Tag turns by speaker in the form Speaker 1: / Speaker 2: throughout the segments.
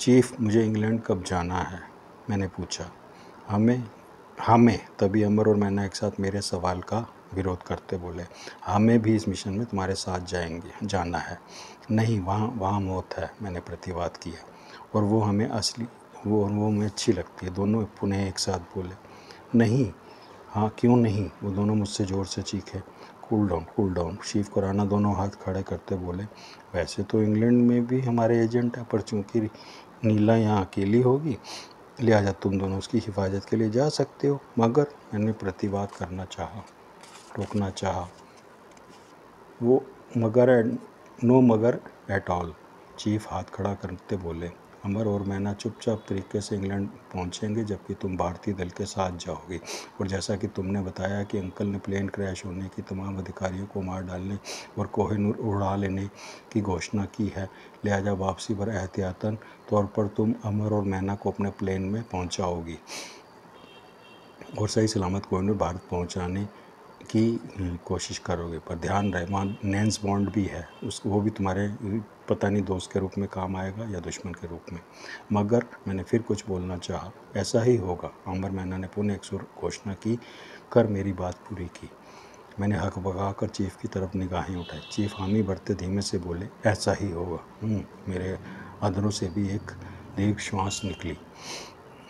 Speaker 1: Chief, मुझे England कब जाना है? मैंने पूछा। हमें तभी अमर और मैना एक साथ मेरे सवाल का विरोध करते बोले, हमें भी इस मिशन में तुम्हारे साथ जाना है। नहीं, वहाँ मौत है, मैंने प्रतिवाद किया, और वो हमें अच्छी लगती है। दोनों पुनः एक साथ बोले, नहीं। हाँ, क्यों नहीं? वो दोनों मुझसे ज़ोर से चीखे। Cool down. शिव खुराना दोनों हाथ खड़े करते बोले, वैसे तो इंग्लैंड में भी हमारे एजेंट है, पर चूंकि नीला यहाँ अकेली होगी, लिहाजा तुम दोनों उसकी हिफाजत के लिए जा सकते हो। मगर मैंने प्रतिवाद रोकना चाहा। वो नो मगर एट ऑल। चीफ हाथ खड़ा करते बोले, अमर और मैना चुपचाप तरीके से इंग्लैंड पहुंचेंगे, जबकि तुम भारतीय दल के साथ जाओगे। और जैसा कि तुमने बताया कि अंकल ने प्लेन क्रैश होने की तमाम अधिकारियों को मार डालने और कोहिनूर उड़ा लेने की घोषणा की है, लिहाजा वापसी पर एहतियातन तौर पर तुम अमर और मैना को अपने प्लेन में पहुंचाओगी और सही सलामत कोहिनूर भारत पहुंचाने की कोशिश करोगे। पर ध्यान रहे, वहाँ नेंस बॉन्ड भी है, वो भी तुम्हारे पता नहीं दोस्त के रूप में काम आएगा या दुश्मन के रूप में। मगर मैंने फिर कुछ बोलना चाहा। ऐसा ही होगा, अमर मैना ने पुनः एक सुर घोषणा की कर मेरी बात पूरी की। मैंने हक बगा कर चीफ की तरफ निगाहें उठाई। चीफ हामी भरते धीमे से बोले, ऐसा ही होगा। मेरे अधरों से भी एक दीर्घ श्वास निकली।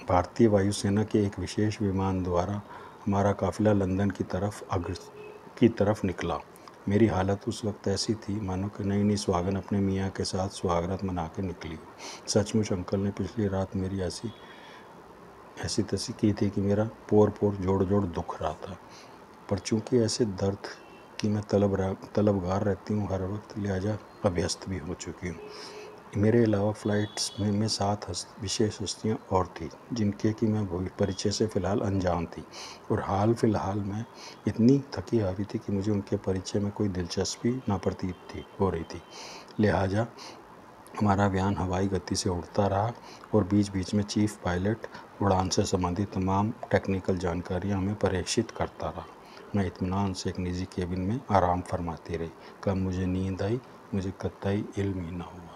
Speaker 1: भारतीय वायुसेना के एक विशेष विमान द्वारा हमारा काफिला लंदन की तरफ निकला। मेरी हालत उस वक्त ऐसी थी मानो कि नई सुहागन अपने मियाँ के साथ सुहागरात मना के निकली हो। सचमुच अंकल ने पिछली रात मेरी ऐसी तैसी की थी कि मेरा पोर जोड़ दुख रहा था। पर चूंकि ऐसे दर्द की मैं तलबगार रहती हूँ हर वक्त, लिहाजा अभ्यस्त भी हो चुकी हूँ। मेरे अलावा फ्लाइट्स में 7 विशेष हस्तियाँ और थी, जिनके कि मैं परिचय से फ़िलहाल अनजान थी, और हाल फिलहाल मैं इतनी थकी हारी थी कि मुझे उनके परिचय में कोई दिलचस्पी ना प्रतीत हो रही थी। लिहाजा हमारा विमान हवाई गति से उड़ता रहा और बीच बीच में चीफ पायलट उड़ान से संबंधित तमाम टेक्निकल जानकारियाँ हमें प्रेषित करता रहा। मैं इत्मीनान से एक निजी केबिन में आराम फरमाती रही। कब मुझे नींद आई, मुझे कतई इल्म ही ना हुआ।